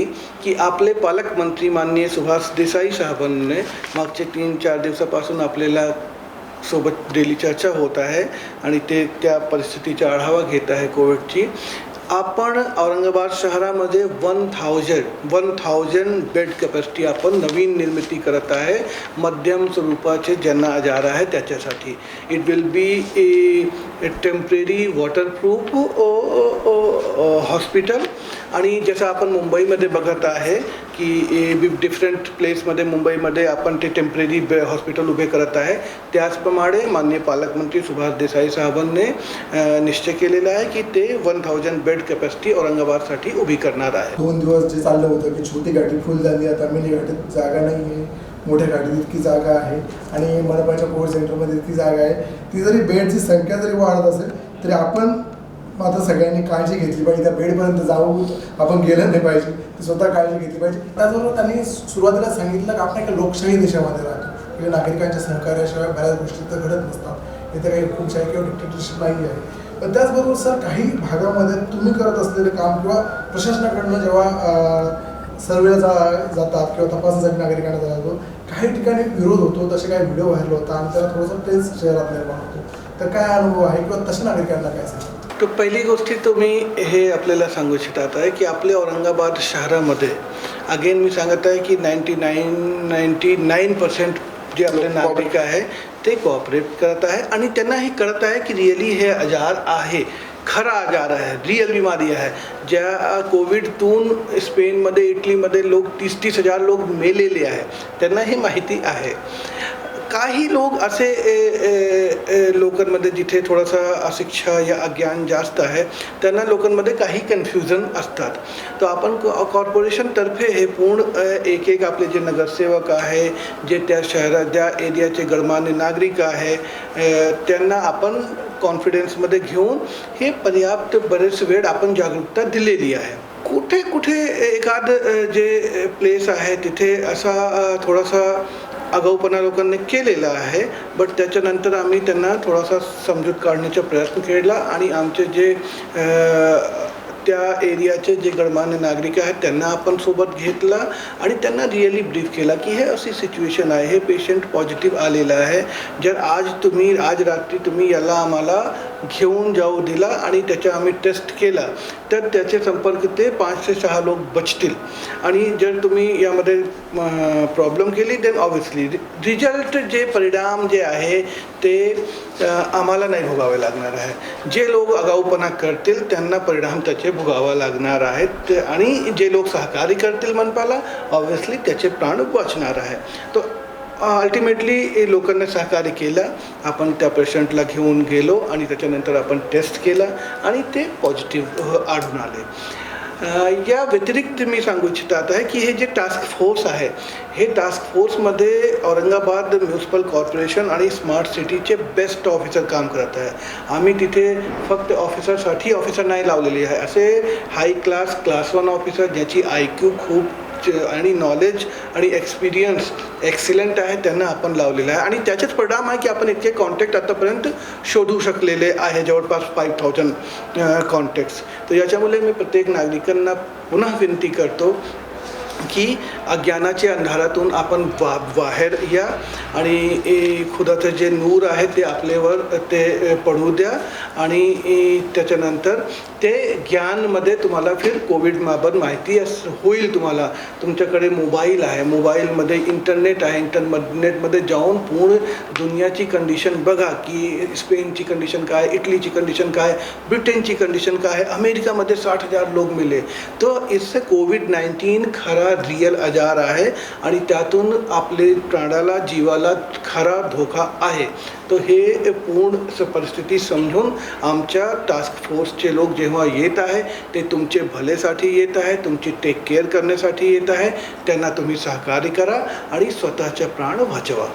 की आपले पालकमंत्री माननीय सुभाष देसाई साहेबांनी मागचे 3-4 दिवसापासून आपल्याला सोबत डेली चर्चा होत आहे आणि ते त्या परिस्थितीचा आढावा घेत आहे कोविडची. आपण औरंगाबाद शहरामध्ये 1000 बेड कॅपॅसिटी आपण नवीन निर्मिती करत आहे मध्यम स्वरूपाचे ज्यांना आजार आहे त्याच्यासाठी. It will be temporary waterproof hospital. आणि जसं आपण मुंबईमध्ये बघत आहे की डिफरंट प्लेसमध्ये मुंबईमध्ये आपण ते टेम्पररी हॉस्पिटल उभे करत आहे त्याचप्रमाणे माननीय पालकमंत्री सुभाष देसाई साहेबांनी निश्चय केलेला आहे की ते 1000 बेड कॅपॅसिटी औरंगाबादसाठी उभी करणार आहे. 2 दिवस जे चाललं होतं की छोटी गाठी फुल झाली आता मिनी गाठीत जागा नाही आहे, मोठ्या गाठीत इतकी जागा आहे आणि मनपाच्या कोविड सेंटरमध्ये इतकी जागा आहे. ती जरी बेडची संख्या जरी वाढत असेल तरी आपण मात्र सगळ्यांनी काळजी घेतली पाहिजे. त्या बेडपर्यंत जाऊन आपण गेलं नाही पाहिजे, ती स्वतः काळजी घेतली पाहिजे. त्याचबरोबर त्यांनी सुरुवातीला सांगितलं की आपण एका लोकशाही देशामध्ये राहतो, म्हणजे नागरिकांच्या सहकार्याशिवाय बऱ्याच गोष्टी तर घडत नसतात. इथे काही हुकुमशाही किंवा डिक्टेटरशिप नाही आहे. पण त्याचबरोबर सर काही भागामध्ये तुम्ही करत असलेले काम किंवा प्रशासनाकडनं जेव्हा सर्वेला जातात किंवा तपासासाठी नागरिकांना जातो काही ठिकाणी विरोध होतो, तसे काही व्हिडिओ व्हायरल होता आणि त्याला थोडंसं टेन्स शहरात निर्माण होतो. तर काय अनुभव आहे किंवा तशा नागरिकांना काय सांगतो? तर पहिली गोष्टी तुम्ही हे आपल्याला सांगू इच्छितात आहे की आपल्या औरंगाबाद शहरामध्ये अगेन मी सांगत आहे की 99% जे आपले नागरिक आहे ते कोऑपरेट करत आहे आणि त्यांना हे कळत आहे की रिअली हे आजार आहे, खरा आजार आहे, रिअल बिमारी आहे. ज्या कोविडतून स्पेनमध्ये इटलीमध्ये लोक 30 हजार लोक मेलेले आहे त्यांना हे माहिती आहे. काही लोक असे लोकांमध्ये जिथे थोडासा अशिक्षा या अज्ञान जास्त आहे त्यांना लोकांमध्ये काही कन्फ्युजन असतात. तर आपण कॉर्पोरेशनतर्फे हे पूर्ण एक आपले जे नगरसेवक आहे जे त्या शहरात ज्या एरियाचे गणमान्य नागरिक आहे त्यांना आपण कॉन्फिडन्समध्ये घेऊन हे पर्याप्त बरेच वेळ आपण जागरूकता दिलेली आहे. कुठे कुठे एखाद जे प्लेस आहे तिथे असा थोडासा आगाऊपणा लोकांनी केलेला आहे बट त्याच्यानंतर आम्ही त्यांना थोडासा समजूत काढण्याचा प्रयत्न केला आणि आमचे जे त्या एरियाचे जे गणमान्य नागरिक आहेत त्यांना आपण सोबत घेतला आणि त्यांना रिअली ब्रीफ केला की हे अशी सिच्युएशन आहे, हे पेशंट पॉझिटिव्ह आलेलं आहे. जर आज रात्री तुम्ही याला आम्हाला घेऊन जाऊ दिला आणि त्याच्या आम्ही टेस्ट केला तर त्याचे संपर्क ते 5 ते 6 लोक बचतील. आणि जर तुम्ही यामध्ये प्रॉब्लेम केली देन ऑब्व्हियसली रिझल्ट जे परिणाम जे आहे ते आम्हाला नाही भोगावे लागणार आहे. जे लोक आगाऊपणा करतील त्यांना परिणाम त्याचे भोगावा लागणार आहेत आणि जे लोक सहकार्य करतील मनपाला ऑब्व्हियसली त्याचे प्राण वाचणार आहे. तो अल्टिमेटली लोकांना सहकार्य केलं. आपण त्या पेशंटला घेऊन गेलो आणि त्याच्यानंतर आपण टेस्ट केला आणि ते पॉझिटिव्ह आढळून आले. या व्यतिरिक्त मी सांगू इच्छितात आहे की हे जे टास्क फोर्स आहे हे टास्क फोर्समध्ये औरंगाबाद म्युन्सिपल कॉर्पोरेशन आणि स्मार्ट सिटीचे बेस्ट ऑफिसर काम करत आहे. आम्ही तिथे फक्त ऑफिसरसाठी ऑफिसर नाही लावलेली आहे, असे हाय क्लास 1 ऑफिसर ज्याची IQ खूप आणि नॉलेज आणि एक्सपिरियन्स एक्सिलंट आहे त्यांना आपण लावलेलं आहे. आणि त्याचेच परिणाम आहे की आपण इतके कॉन्टॅक्ट आतापर्यंत शोधू शकलेले आहे, जवळपास 5000 कॉन्टॅक्ट्स. तर याच्यामुळे मी प्रत्येक नागरिकांना पुन्हा विनंती करतो की अज्ञानाच्या अंधारातून आपण बाहेर या आणि खुदाचं जे नूर आहे ते आपल्यावर ते पडू द्या आणि त्याच्यानंतर ते ज्ञानमध्ये तुम्हाला फिर कोविडबाबत माहिती होईल. तुम्हाला तुमच्याकडे मोबाईल आहे, मोबाईलमध्ये इंटरनेट आहे, इंटरनेटमध्ये जाऊन पूर्ण दुनियाची कंडिशन बघा की स्पेनची कंडिशन काय, इटलीची कंडिशन काय, ब्रिटनची कंडिशन काय, अमेरिकामध्ये 60,000 लोक मिले. तो इससे कोविड-19 खरा रियल आजार आहे आणि त्यातून आपले प्राणाला जीवाला खरा धोका आहे. तो हे पूर्ण परिस्थिती समजून आमच्या टास्क फोर्सचे लोक जेव्हा येत आहे ते तुमचे भलेसाठी येत आहे, तुमची टेक केअर करण्यासाठी येत आहे. त्यांना तुम्ही सहकार्य करा आणि स्वतःचे प्राण वाचवा.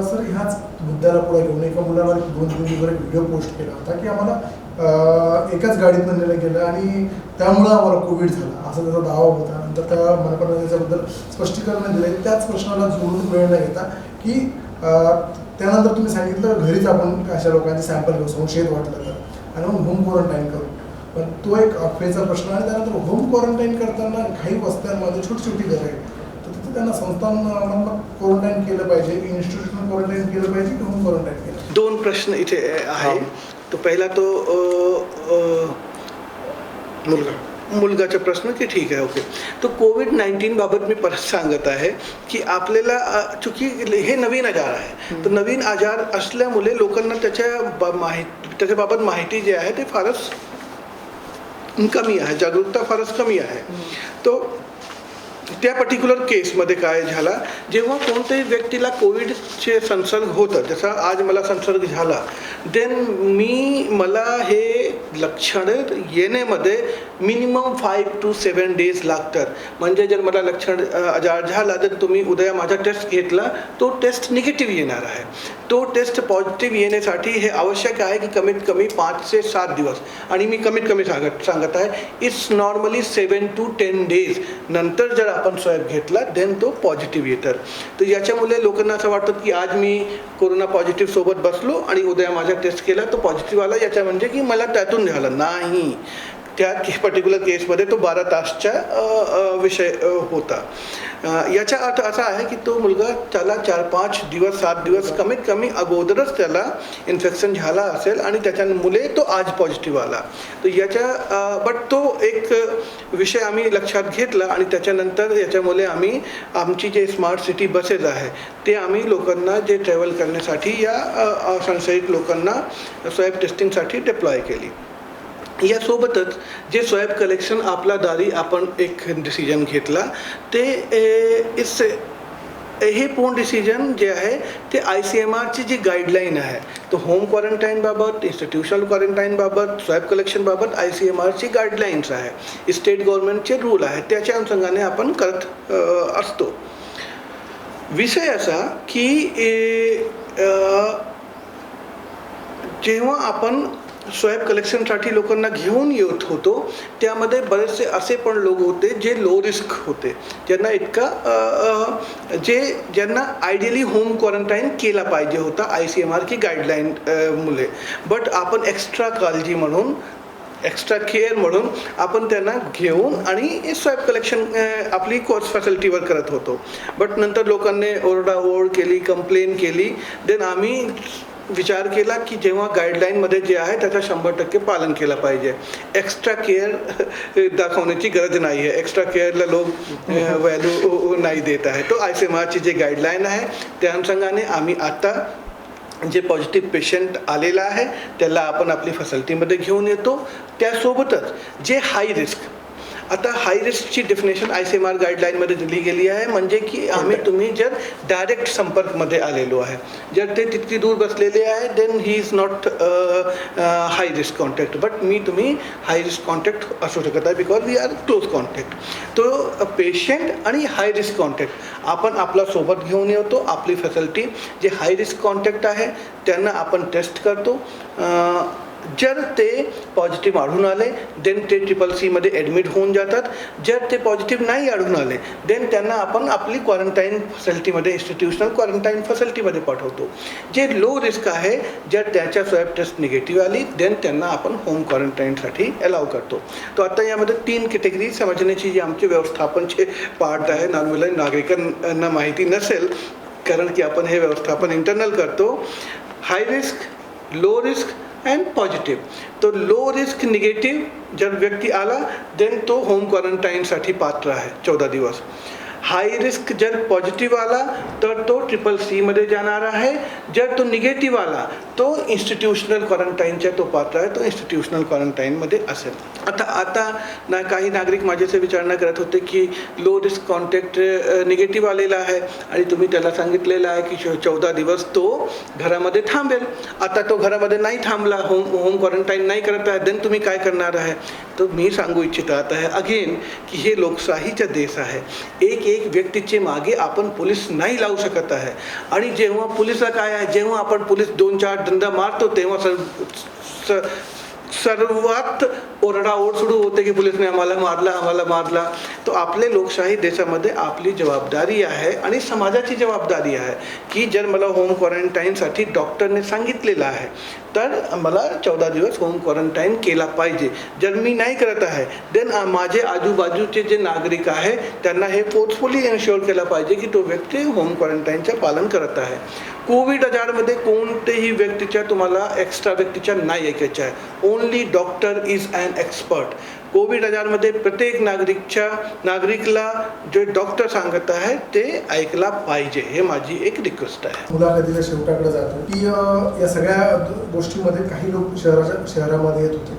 सर, ह्याच मुद्द्याला पुढे घेऊन एका मुलाला 2-3 दिवस एक व्हिडिओ पोस्ट केला होता की आम्हाला एकाच गाडीत नेलं गेलं आणि त्यामुळं आम्हाला कोविड झाला असा त्याचा दावा होता. नंतर त्या मनपाने त्याच्याबद्दल स्पष्टीकरण दिलं. त्याच प्रश्नाला जोडून वेळ न घेता की त्यानंतर तुम्ही सांगितलं घरीच आपण अशा लोकांचे सॅम्पल घेऊ, संशयित वाटलं तर, आणि मग होम क्वारंटाईन करू. पण तो एक अफवेचा प्रश्न आहे. त्यानंतर होम क्वारंटाईन करताना काही वस्त्यांमध्ये छोटी घरं आहेत, तर तिथे त्यांना संस्थांना क्वारंटाईन केलं पाहिजे, इन्स्टिट्यूशनल क्वारंटाईन केलं पाहिजे की होम क्वारंटाईन केलं? 2 प्रश्न इथे आहे. तो पहिला तो मुलगाचा प्रश्न की ठीक आहे, ओके. तो कोविड-19 बाबत मी परत सांगत आहे की आपल्याला चूंकि हे नवीन आजार आहे, तर नवीन आजार असल्यामुळे लोकांना त्याच्याबाबत माहिती जी आहे ते फारच कमी आहे, जागरूकता फारच कमी आहे. तो त्या पर्टिक्युलर केसमध्ये काय झाला, जेव्हा कोणत्याही व्यक्तीला कोविडचे संसर्ग होतं, जसा आज मला संसर्ग झाला, देन मला हे लक्षण येण्यामध्ये मिनिमम 5 to 7 days लागतात. म्हणजे जर मला लक्षण आजार झाला तर तुम्ही उद्या माझा टेस्ट घेतला, तो टेस्ट निगेटिव्ह येणार आहे. तो टेस्ट पॉझिटिव्ह येण्यासाठी हे आवश्यक आहे की कमीत कमी 5 ते 7 दिवस, आणि मी कमीत कमी सांगत आहे, इट्स नॉर्मली 7 to 10 days नंतर जर आपण स्वॅब घेतला देन तो पॉझिटिव्ह येतात. तर याच्यामुळे लोकांना असं वाटतं की आज मी कोरोना पॉझिटिव्ह सोबत बसलो आणि उद्या माझा टेस्ट केला तो पॉझिटिव्ह आला, याच्या म्हणजे की मला त्यातून झालं नाही. त्या पर्टिक्युलर केसमध्ये तो 12 तासचा विषय होता. याचा अर्थ असा आहे की तो मुलगा त्याला 4-5 दिवस 7 दिवस कमीत कमी अगोदरच त्याला इन्फेक्शन झाला असेल आणि त्याच्यामुळे तो आज पॉझिटिव्ह आला. तर बट तो एक विषय आम्ही लक्षात घेतला आणि त्याच्यानंतर याच्यामुळे आम्ही आमची जे स्मार्ट सिटी बसेस आहे ते आम्ही लोकांना जे ट्रॅव्हल करण्यासाठी या संशयित लोकांना स्वॅब टेस्टिंगसाठी डिप्लॉय केली. यासोबतच जे स्वॅब कलेक्शन आपला दारी आपण एक डिसिजन घेतला, ते हे पूर्ण डिसिजन जे आहे ते ICMRची जी गाईडलाईन आहे, तो होम क्वारंटाईनबाबत, इन्स्टिट्यूशनल क्वारंटाईनबाबत, स्वॅब कलेक्शनबाबत ICMRची गाईडलाईन्स आहे, स्टेट गव्हर्नमेंटचे रूल आहे, त्याच्या अनुषंगाने आपण करत असतो. विषय असा की जेव्हा आपण स्वॅब कलेक्शनसाठी लोकांना घेऊन येत होतो त्यामध्ये बरेचसे असे पण लोक होते जे लो रिस्क होते, ज्यांना आयडियली होम क्वारंटाईन केला पाहिजे होता ICMR की गाईडलाईन मुळे. बट आपण एक्स्ट्रा काळजी म्हणून एक्स्ट्रा केअर म्हणून आपण त्यांना घेऊन आणि स्वॅब कलेक्शन आपली कोर्स फॅसिलिटीवर करत होतो. बट नंतर लोकांनी ओरडाओरड केली, कंप्लेन केली. देन आम्ही विचार केला की जेव्हा गाईडलाईनमध्ये जे आहे त्याचं 100% पालन केलं पाहिजे. एक्स्ट्रा केअर दाखवण्याची गरज नाही आहे. एक्स्ट्रा केअरला लोक व्हॅल्यू नाही देत आहे. तो ICMRची जे गाईडलाईन आहे त्या अनुषंगाने आम्ही आता जे पॉझिटिव्ह पेशंट आलेला आहे त्याला आपण आपली फॅसिलिटीमध्ये घेऊन येतो. त्यासोबतच जे हाय रिस्क, आता हाय रिस्कची डेफिनेशन ICMR गाईडलाईनमध्ये दिली गेली आहे. म्हणजे की तुम्ही जर डायरेक्ट संपर्कमध्ये आलेलो आहे, जर ते तितकी दूर बसलेले आहे, then he is not high risk contact. But तुम्ही हाय रिस्क कॉन्टॅक्ट असू शकत आहे because we are close contact. तो पेशंट आणि हाय रिस्क कॉन्टॅक्ट आपण आपला सोबत घेऊन येतो. आपली फॅसिलिटी जे हाय रिस्क कॉन्टॅक्ट आहे त्यांना आपण टेस्ट करतो. जर ते पॉझिटिव्ह आढळून आले देन ते CCC मध्ये ॲडमिट होऊन जातात. जर ते पॉझिटिव्ह नाही आढळून आले देन त्यांना आपण आपली क्वारंटाईन फॅसिलिटीमध्ये, इन्स्टिट्यूशनल क्वारंटाईन फॅसिलिटीमध्ये पाठवतो. जे लो रिस्क आहे, जर त्याच्या स्वॅब टेस्ट निगेटिव्ह आली देन त्यांना आपण होम क्वारंटाईनसाठी अलाव करतो. तो आता यामध्ये 3 कॅटेगरी समजण्याची जी आमची व्यवस्थापनचे पार्ट आहे. नॉर्मली नागरिकांना माहिती नसेल कारण की आपण हे व्यवस्थापन इंटरनल करतो. High risk, low risk and positive. तो लो रिस्क निगेटिव्ह जर व्यक्ती आला देन तो होम क्वारंटाईनसाठी पात्र आहे 14 दिवस. हाय रिस्क जर पॉझिटिव्ह आला तर तो CCC मध्ये जाणार आहे. जर तो निगेटिव्ह आला तो इन्स्टिट्यूशनल क्वारंटाईनच्या तो पात्र आहे, तो इन्स्टिट्यूशनल क्वारंटाईनमध्ये असेल. आता काही नागरिक माझ्याशी विचारणा करत होते की लो रिस्क कॉन्टॅक्ट निगेटिव्ह आलेला आहे आणि तुम्ही त्याला सांगितलेलं आहे की 14 दिवस तो घरामध्ये थांबेल. आता तो घरामध्ये नाही थांबला, होम क्वारंटाईन नाही करत आहे, देन तुम्ही काय करणार आहे? तर मी सांगू इच्छित आहे अगेन की हे लोकशाहीचा देश आहे. एक व्यक्तीचे मागे आपण पोलीस नाही लावू शकत आहे. आणि जेव्हा पोलिसला काय आहे, जेव्हा आपण पोलीस 2-4 दंडा मारतो तेव्हा सर्वात ओरडाओरड सुरू होते की पोलिसने आम्हाला मारला. तो आपले लोकशाही देशामध्ये आपली जबाबदारी आहे आणि समाजाची जबाबदारी आहे की जर मला होम क्वारंटाईनसाठी डॉक्टरने सांगितलेलं आहे तर मला 14 दिवस होम क्वारंटाईन केला पाहिजे. जर मी नाही करत आहे देन माझे आजूबाजूचे जे नागरिक आहे त्यांना हे फोर्सफुली एन्श्योर केला पाहिजे की तो व्यक्ती होम क्वारंटाईनचं पालन करत आहे. कोविड आजारमध्ये कोणतेही व्यक्तीच्या तुम्हाला एक्स्ट्रा व्यक्तीच्या नाही ऐकायच्या आहे. Only doctor is an expert. Covid आजारमध्ये प्रत्येक नागरिकला जे डॉक्टर सांगत आहे ते ऐकला पाहिजे. हे माझी एक रिक्वेस्ट आहे. मुलाखतीच्या शेवटाकडे जातो की या सगळ्या गोष्टीमध्ये काही लोक शहरामध्ये येत होते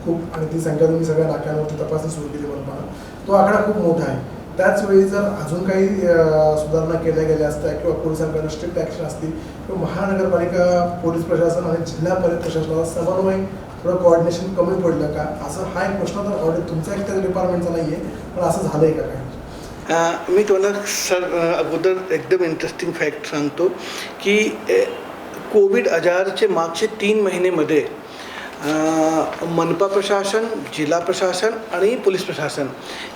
खूप, आणि ती संख्या तुम्ही सगळ्या नाक्यांवरती तपासणी सुरू केली म्हणून तो आकडा खूप मोठा आहे. त्याच वेळी जर अजून काही सुधारणा केल्या गेल्या असत्या किंवा पोलिसांकडून स्ट्रिक्ट ॲक्शन असतील किंवा महानगरपालिका पोलीस प्रशासन आणि जिल्हा प्रशासनाचा समन्वय थोडं कोऑर्डिनेशन कमी पडलं का, असं हा एक प्रश्न तर ऑडिट तुमचा एक डिपार्टमेंटचा नाही आहे, पण असं झालं आहे का काही? मी तुम्हाला अगोदर एकदम इंटरेस्टिंग फॅक्ट सांगतो की कोविड आजारचे मागचे 3 महिनेमध्ये मनपा प्रशासन, जिल्हा प्रशासन आणि पोलीस प्रशासन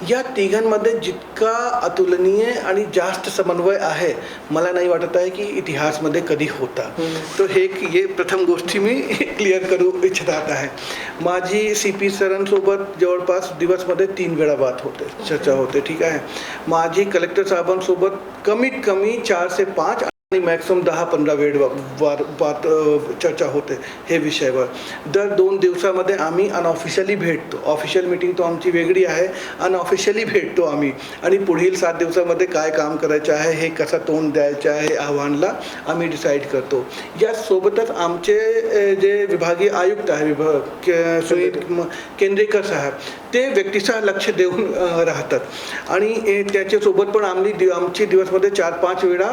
या तिघांमध्ये जितका अतुलनीय आणि जास्त समन्वय आहे मला नाही वाटत आहे की इतिहासमध्ये कधी होता. तो हे प्रथम गोष्टी मी क्लिअर करू इच्छित आहे. माझी CP सरांसोबत जवळपास दिवसमध्ये 3 वेळा चर्चा होते. ठीक आहे. माझी कलेक्टर साहेबांसोबत कमीत कमी 4 से 5 आणि मॅक्सिमम 10-15 वेळ चर्चा होते हे विषयावर. दर 2 दिवसामध्ये आम्ही अनऑफिशियली भेटतो. ऑफिशियल मीटिंग तो आमची वेगळी आहे, अनऑफिशियली भेटतो आम्ही आणि पुढील 7 दिवसामध्ये काय काम करायचं आहे, हे कसं तोंड द्यायचं आहे आव्हानला आम्ही डिसाईड करतो. यासोबतच आमचे जे विभागीय आयुक्त आहे सुनील केंद्रेकर साहेब ते व्यक्तीचं लक्ष देऊन राहतात आणि त्याच्यासोबत पण आमची दिवसमध्ये 4-5 वेळा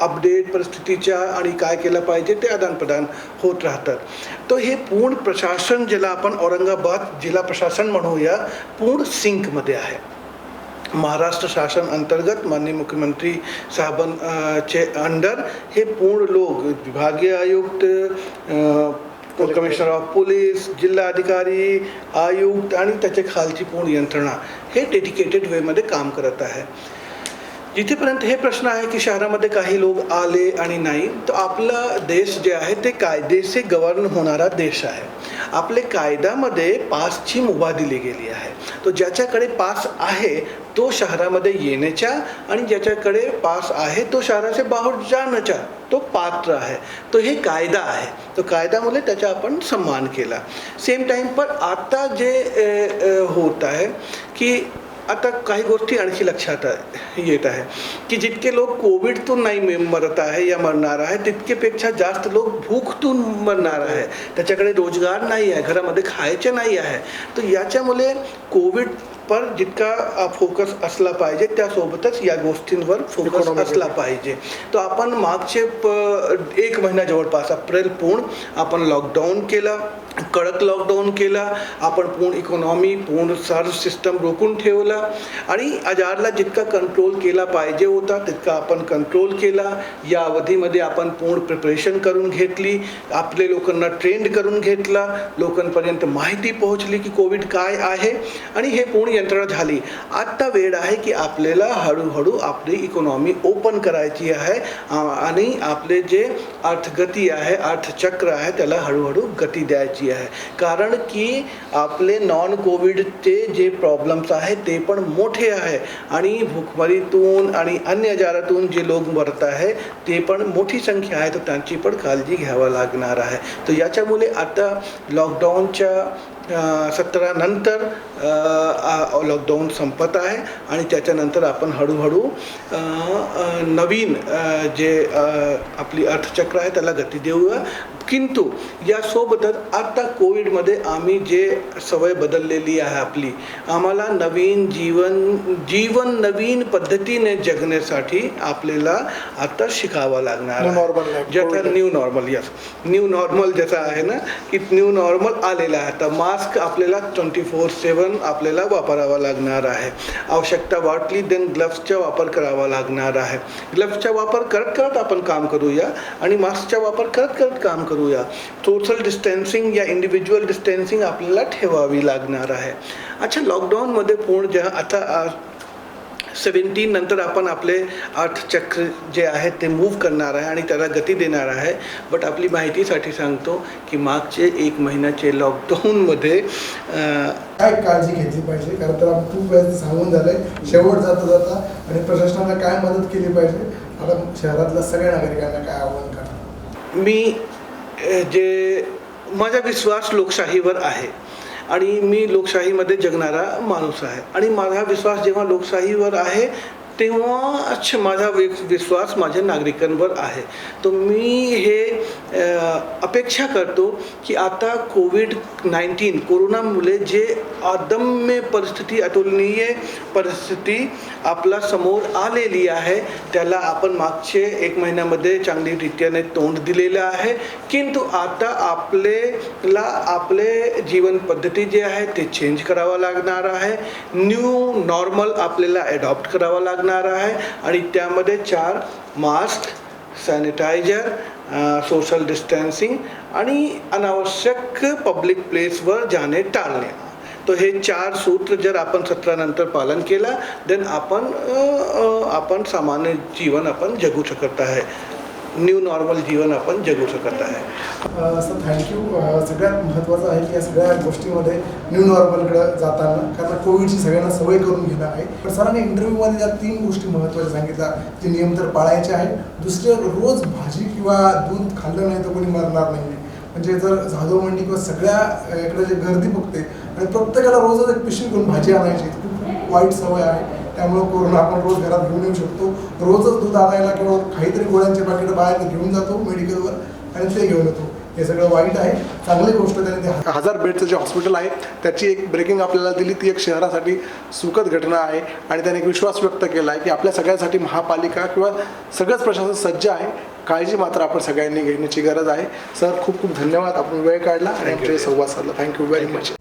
अपडेट परिस्थितीच्या आणि काय केलं पाहिजे ते आदानप्रदान होत राहतात. तो हे पूर्ण प्रशासन ज्याला आपण औरंगाबाद जिल्हा प्रशासन म्हणूया पूर्ण सिंकमध्ये आहे. महाराष्ट्र शासन अंतर्गत माननीय मुख्यमंत्री साहेबांचे अंडर हे पूर्ण लोक विभागीय आयुक्त, कमिशनर ऑफ पोलीस, जिल्हा अधिकारी, आयुक्त आणि त्याच्या खालची पूर्ण यंत्रणा हे डेडिकेटेड वेमध्ये काम करत आहे. जिथेपर्यंत हे प्रश्न आहे की शहरामध्ये काही लोक आले आणि नाही, तर आपला देश जे आहे ते कायदेसे गव्हर्न होणारा देश आहे आपले कायद्यामध्ये पासची मुभा दिली गेली आहे. तो ज्याच्याकडे पास आहे तो शहरामध्ये येण्याच्या आणि ज्याच्याकडे पास आहे तो शहराचे बाहेर जाण्याचा तो पात्र आहे. तो हे कायदा आहे. तो कायद्यामुळे त्याचा आपण सन्मान केला. सेम टाईम पण आता जे होत आहे की आता काही गोष्टी आणखी लक्षात येत आहे की जितके लोक कोविडतून नाही मरत आहे या मरणार आहे तितकेपेक्षा जास्त लोक भूकतून मरणार आहे. त्याच्याकडे रोजगार नाही आहे, घरामध्ये खायचे नाही आहे. तर याच्यामुळे कोविड पर जितका फोकस असला पाहिजे त्यासोबतच या गोष्टींवर फोकस असला पाहिजे. तो आपण मागचे 1 महिना जवळपास एप्रिल पूर्ण आपण लॉकडाऊन केला, कडक लॉकडाऊन केला. आपण पूर्ण इकॉनॉमी पूर्ण सर्व सिस्टम रोखून ठेवला आणि आजारला जितका कंट्रोल केला पाहिजे होता तितका आपण कंट्रोल केला. या अवधीमध्ये आपण पूर्ण प्रिपरेशन करून घेतली, आपले लोकांना ट्रेंड करून घेतला, लोकांपर्यंत माहिती पोहोचली की कोविड काय आहे आणि हे पूर्ण यंत्रणा झाली. आता वेळ आहे की आपल्याला हळूहळू आपली इकॉनॉमी ओपन करायची आहे आणि आपले जे अर्थगती आहे, अर्थचक्र आहे त्याला हळूहळू गती द्यायची आहे. कारण की आपले नॉन कोविडचे जे प्रॉब्लेम्स आहेत ते पण मोठे आहे आणि भूकमरीतून आणि अन्य आजारातून जे लोक मरत आहे ते पण मोठी संख्या आहे. तर त्यांची पण काळजी घ्यावी लागणार आहे. तर याच्यामुळे आता लॉकडाऊनच्या 17 नंतर लॉकडाऊन संपत आहे आणि त्याच्यानंतर आपण हळूहळू नवीन जे आपली अर्थचक्र आहे त्याला गती देऊया. किंतु यासोबतच आता कोविडमध्ये आम्ही जे सवय बदललेली आहे आपली, आम्हाला नवीन जीवन नवीन पद्धतीने जगण्यासाठी आपल्याला आता शिकावं लागणार आहे. ज्याचा न्यू नॉर्मल न्यू नॉर्मल ज्याचा आहे ना की न्यू नॉर्मल आलेला आहे. तर मास्क आपल्याला 24/7 आपल्याला वापरावा लागणार आहे. आवश्यकता वाटली देन ग्लव्सचा वापर करावा लागणार आहे. ग्लव्सचा वापर करत करत आपण काम करूया आणि मास्कचा वापर करत करत काम करूया. सोशल डिस्टन्सिंग या इंडिव्हिज्युअल डिस्टन्सिंग आपल्याला ठेवावी लागणार आहे. अच्छा, लॉकडाऊनमध्ये पूर्ण जे आता 17 नंतर आपण आपले अर्थचक्र जे आहे ते मूव्ह करणार आहे आणि त्याला गती देणार आहे. बट आपली माहितीसाठी सांगतो की मागचे 1 महिन्याचे लॉकडाऊनमध्ये काय काळजी घेतली पाहिजे, कारण तर आपण खूप वेळेस सांगून झालंय शेवट जाता जाता आणि प्रशासनाला काय मदत केली पाहिजे, आता शहरातल्या सगळ्या नागरिकांना काय आव्हान करणार? मी जे माझा विश्वास लोकशाहीवर आहे आणि मी लोकशाहीमध्ये जगणारा माणूस आहे आणि माझा विश्वास जेव्हा लोकशाहीवर आहे तेव्हा माझा विश्वास माझ्या नागरिकांवर आहे. तर मी हे अपेक्षा करतो की आता कोविड-19 कोरोनामुळे जे अदम्य परिस्थिती, अतुलनीय परिस्थिती आपला समोर आलेली आहे त्याला आपण मागचे 1 महिन्यामध्ये चांगली रीतीने तोंड दिलेलं आहे. किंतु आता आपल्याला आपले जीवन पद्धती जे आहे ते चेंज करावं लागणार आहे. न्यू नॉर्मल आपल्याला अडॉप्ट करावं लागणार आहे आणि त्यामध्ये 4 मास्क, सॅनिटायझर, सोशल डिस्टन्सिंग आणि अनावश्यक पब्लिक प्लेसवर जाणे टाळणे. तो हे 4 सूत्र जर आपण 17 नंतर पालन केला देन आपण सामान्य जीवन आपण जगू शकत आहे. न्यू नॉर्मल जीवन आपण जगू शकत आहे. Sir thank you. सगळ्यात महत्त्वाचं आहे की या सगळ्या गोष्टीमध्ये न्यू नॉर्मलकडे जाताना, कारण कोविडची सगळ्यांना सवय करून घेणं आहे. पण सरांनी इंटरव्ह्यूमध्ये या 3 गोष्टी महत्त्वाच्या सांगितल्या. ते नियम तर पाळायचे आहे. दुसरे, रोज भाजी किंवा दूध खाल्लं नाही तर कोणी मरणार नाही. म्हणजे जर जाधव मंडी किंवा सगळ्या इकडे जे गर्दी बघते आणि प्रत्येकाला रोजच एक पिशवी घेऊन भाजी आणायची, खूप वाईट सवय आहे. त्यामुळे कोरोना आपण रोज घरात घेऊन येऊ शकतो. रोजच दूध आणायला किंवा काहीतरी गोळ्यांचे पाकिट बाहेर घेऊन जातो मेडिकलवर आणि ते घेऊन येतो. हे सगळं वाईट आहे. चांगली गोष्ट त्याने 1000 बेडचं जे हॉस्पिटल आहे त्याची एक ब्रेकिंग आपल्याला दिली. ती एक शहरासाठी सुखद घटना आहे आणि त्याने एक विश्वास व्यक्त केला आहे की आपल्या सगळ्यांसाठी महापालिका किंवा सगळंच प्रशासन सज्ज आहे. काळजी मात्र आपण सगळ्यांनी घेण्याची गरज आहे. सर खूप खूप धन्यवाद, आपण वेळ काढला आणि आमचे संवाद साधला. Thank you very much.